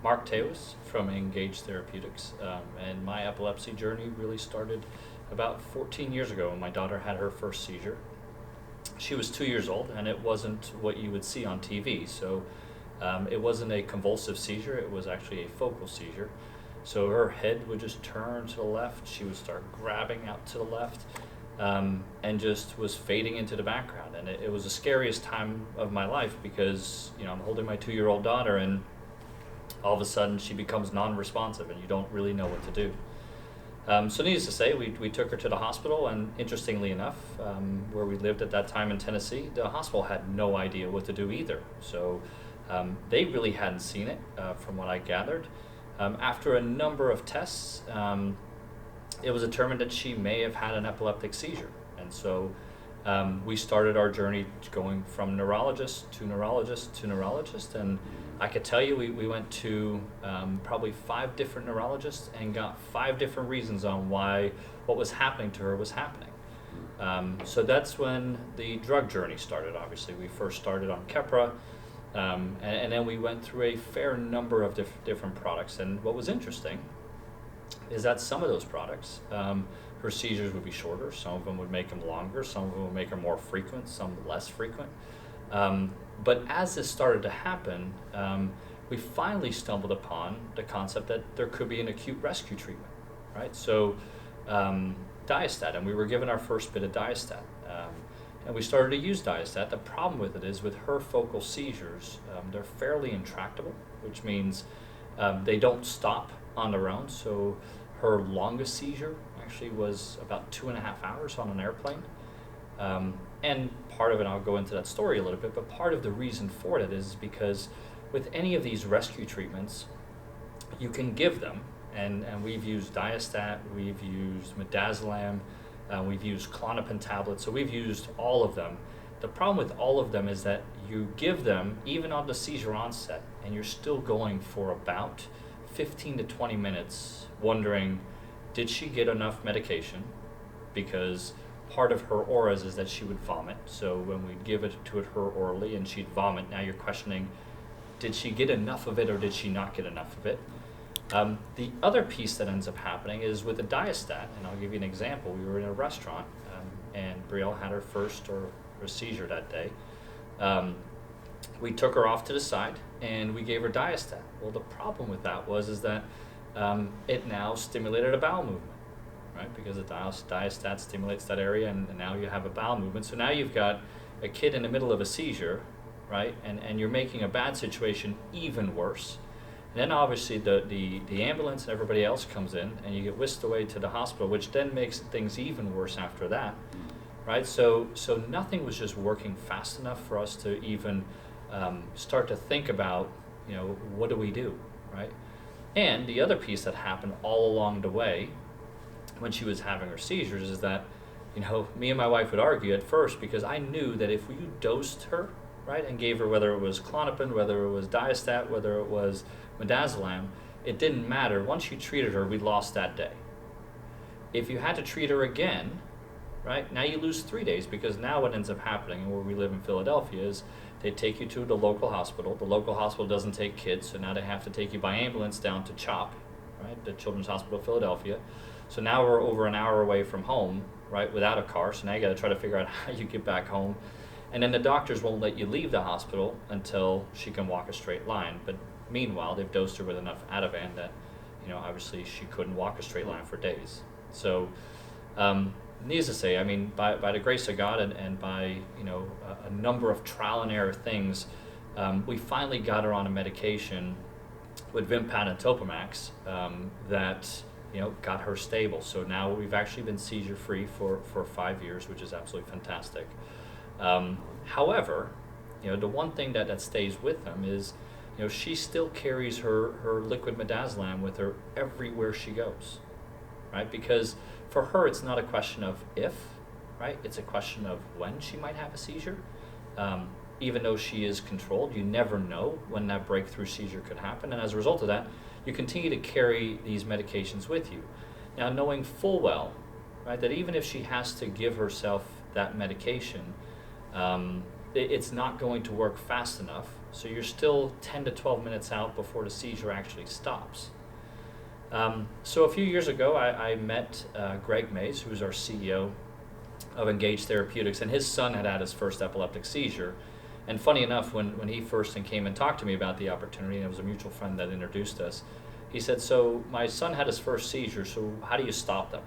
Mark Theeuwes from Engage Therapeutics, and my epilepsy journey really started about 14 years ago when my daughter had her first seizure. She was 2 years old, and it wasn't what you would see on TV. So it wasn't a convulsive seizure, it was actually a focal seizure. So her head would just turn to the left, she would start grabbing out to the left, and just was fading into the background. And it was the scariest time of my life because, you know, I'm holding my 2-year-old daughter, and all of a sudden she becomes non-responsive and you don't really know what to do. So needless to say, we took her to the hospital, and interestingly enough, where we lived at that time in Tennessee, the hospital had no idea what to do either. So they really hadn't seen it, from what I gathered. After a number of tests, it was determined that she may have had an epileptic seizure. And so we started our journey going from neurologist to neurologist to neurologist, and I could tell you we went to probably 5 different neurologists and got 5 different reasons on why what was happening to her was happening. So that's when the drug journey started. Obviously, we first started on Keppra, and then we went through a fair number of different products. And what was interesting is that some of those products, her seizures would be shorter, some of them would make them longer, some of them would make them more frequent, some less frequent. But as this started to happen, we finally stumbled upon the concept that there could be an acute rescue treatment, right? So Diastat, and we were given our first bit of Diastat. And we started to use Diastat. The problem with it is with her focal seizures, they're fairly intractable, which means they don't stop on their own. So her longest seizure actually was about 2.5 hours on an airplane. And part of it, I'll go into that story a little bit, but part of the reason for it is because with any of these rescue treatments, you can give them, and we've used Diastat, we've used midazolam, we've used Klonopin tablets, so we've used all of them. The problem with all of them is that you give them even on the seizure onset, and you're still going for about 15 to 20 minutes wondering, did she get enough medication? Because part of her auras is that she would vomit. So when we'd give it to her orally and she'd vomit, now you're questioning, did she get enough of it or did she not get enough of it? The other piece that ends up happening is with the Diastat, and I'll give you an example. We were in a restaurant, and Brielle had her first or seizure that day. We took her off to the side and we gave her Diastat. Well, the problem with that is that it now stimulated a bowel movement. Right? Because the Diastat stimulates that area, and now you have a bowel movement. So now you've got a kid in the middle of a seizure, right? And you're making a bad situation even worse. And then obviously the ambulance and everybody else comes in, and you get whisked away to the hospital, which then makes things even worse after that, right? So nothing was just working fast enough for us to even start to think about, you know, what do we do, right? And the other piece that happened all along the way when she was having her seizures is that, you know, me and my wife would argue at first, because I knew that if you dosed her, right, and gave her, whether it was Klonopin, whether it was Diastat, whether it was midazolam, it didn't matter. Once you treated her, we lost that day. If you had to treat her again, right, now you lose 3 days, because now what ends up happening, and where we live in Philadelphia, is they take you to the local hospital. The local hospital doesn't take kids, so now they have to take you by ambulance down to CHOP, right, the Children's Hospital of Philadelphia. So now we're over an hour away from home, right, without a car. So now you got to try to figure out how you get back home. And then the doctors won't let you leave the hospital until she can walk a straight line. But meanwhile, they've dosed her with enough Ativan that, you know, obviously she couldn't walk a straight line for days. So needless to say, I mean, by the grace of God and by, you know, a number of trial and error things, we finally got her on a medication with Vimpat and Topamax that, you know, got her stable. So now we've actually been seizure free for 5 years, which is absolutely fantastic. However, you know, the one thing that stays with them is, you know, she still carries her liquid midazolam with her everywhere she goes, right? Because for her, it's not a question of if, right? It's a question of when she might have a seizure. Even though she is controlled, you never know when that breakthrough seizure could happen. And as a result of that, you continue to carry these medications with you. Now, knowing full well, right, that even if she has to give herself that medication, it's not going to work fast enough. So you're still 10 to 12 minutes out before the seizure actually stops. So a few years ago, I met Greg Mays, who's our CEO of Engage Therapeutics, and his son had his first epileptic seizure. And funny enough, when he first came and talked to me about the opportunity, and it was a mutual friend that introduced us, he said, so my son had his first seizure, so how do you stop them?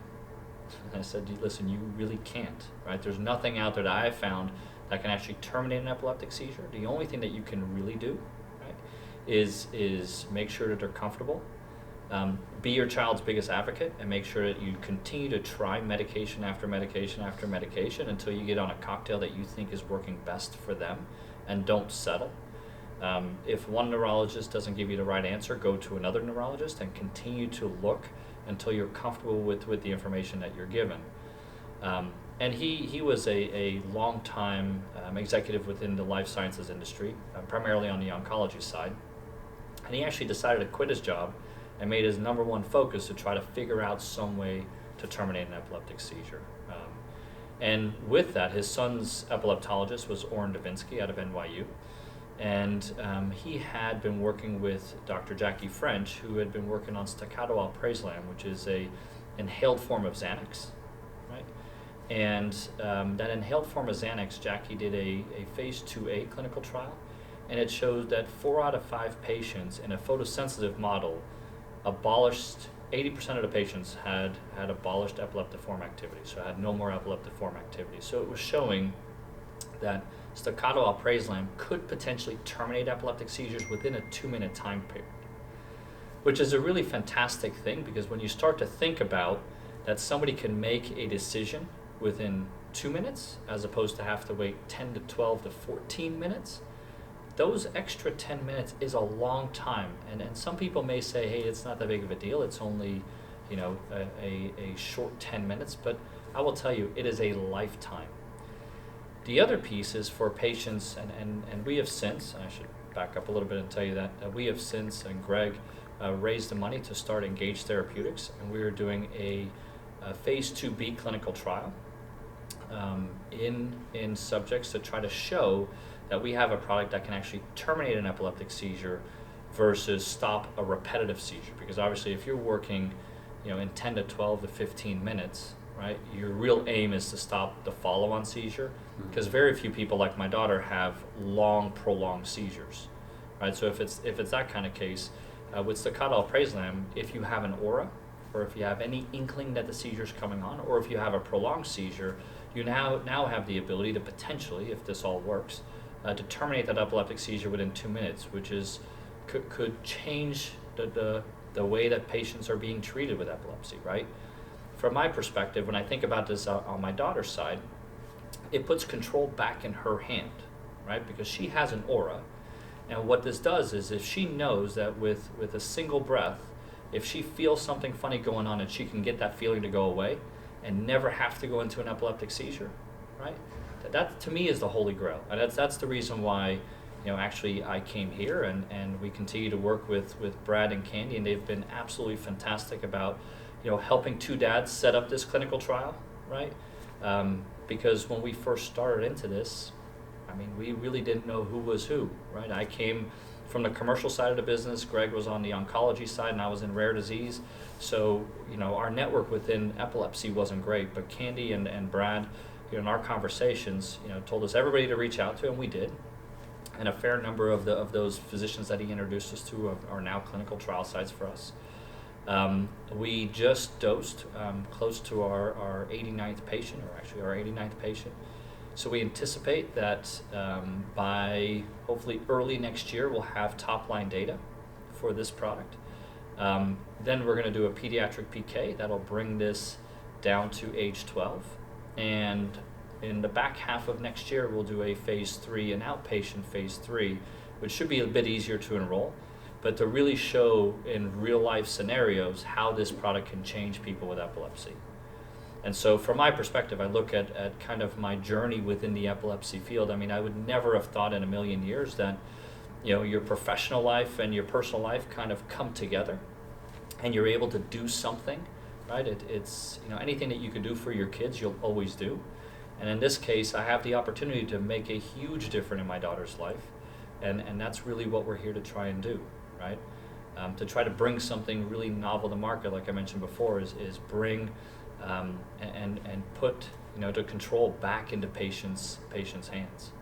And I said, listen, you really can't, right? There's nothing out there that I have found that can actually terminate an epileptic seizure. The only thing that you can really do, right, is make sure that they're comfortable. Be your child's biggest advocate and make sure that you continue to try medication after medication after medication until you get on a cocktail that you think is working best for them, and don't settle. If one neurologist doesn't give you the right answer, go to another neurologist and continue to look until you're comfortable with the information that you're given. And he was a long-time executive within the life sciences industry, primarily on the oncology side. And he actually decided to quit his job and made his number one focus to try to figure out some way to terminate an epileptic seizure. And with that, his son's epileptologist was Orrin Davinsky out of NYU. And he had been working with Dr. Jackie French, who had been working on staccato alprazolam, which is a inhaled form of Xanax, right? And that inhaled form of Xanax, Jackie did a phase 2A clinical trial, and it showed that 4 out of 5 patients in a photosensitive model abolished, 80% of the patients had abolished epileptiform activity, so had no more epileptiform activity. So it was showing that staccato alprazolam could potentially terminate epileptic seizures within a 2-minute time period, which is a really fantastic thing, because when you start to think about that somebody can make a decision within 2 minutes as opposed to have to wait 10 to 12 to 14 minutes, those extra 10 minutes is a long time. And some people may say, hey, it's not that big of a deal, it's only, you know, a short 10 minutes, but I will tell you, it is a lifetime. The other piece is for patients, and we have since, and I should back up a little bit and tell you that we have since, and Greg raised the money to start Engage Therapeutics, and we are doing a phase 2B clinical trial in subjects to try to show that we have a product that can actually terminate an epileptic seizure versus stop a repetitive seizure. Because obviously if you're working, you know, in 10 to 12 to 15 minutes, right, your real aim is to stop the follow-on seizure, because very few people like my daughter have long, prolonged seizures, right? So if it's that kind of case, with staccato alprazolam, if you have an aura, or if you have any inkling that the seizure is coming on, or if you have a prolonged seizure, you now have the ability to potentially, if this all works, to terminate that epileptic seizure within 2 minutes, which is could change the way that patients are being treated with epilepsy, right? From my perspective, when I think about this on my daughter's side, it puts control back in her hand, right? Because she has an aura, and what this does is if she knows that with a single breath, if she feels something funny going on and she can get that feeling to go away and never have to go into an epileptic seizure, right? That to me is the holy grail, and that's the reason why, you know, actually I came here, and we continue to work with Brad and Candy, and they've been absolutely fantastic about, you know, helping 2 dads set up this clinical trial, right? Because when we first started into this, I mean, we really didn't know who was who, right? I came from the commercial side of the business, Greg was on the oncology side, and I was in rare disease. So, you know, our network within epilepsy wasn't great, but Candy and Brad, you know, in our conversations, you know, told us everybody to reach out to, and we did. And a fair number of those physicians that he introduced us to are now clinical trial sites for us. We just dosed close to our 89th patient, or actually our 89th patient. So we anticipate that by hopefully early next year, we'll have top-line data for this product. Then we're going to do a pediatric PK that'll bring this down to age 12. And in the back half of next year, we'll do a phase 3, an outpatient phase 3, which should be a bit easier to enroll, but to really show in real-life scenarios how this product can change people with epilepsy. And so from my perspective, I look at kind of my journey within the epilepsy field. I mean, I would never have thought in a million years that, you know, your professional life and your personal life kind of come together and you're able to do something, right? It's, you know, anything that you can do for your kids, you'll always do. And in this case, I have the opportunity to make a huge difference in my daughter's life, and that's really what we're here to try and do, right? To try to bring something really novel to market, like I mentioned before, is bring and put the control back into patients' hands.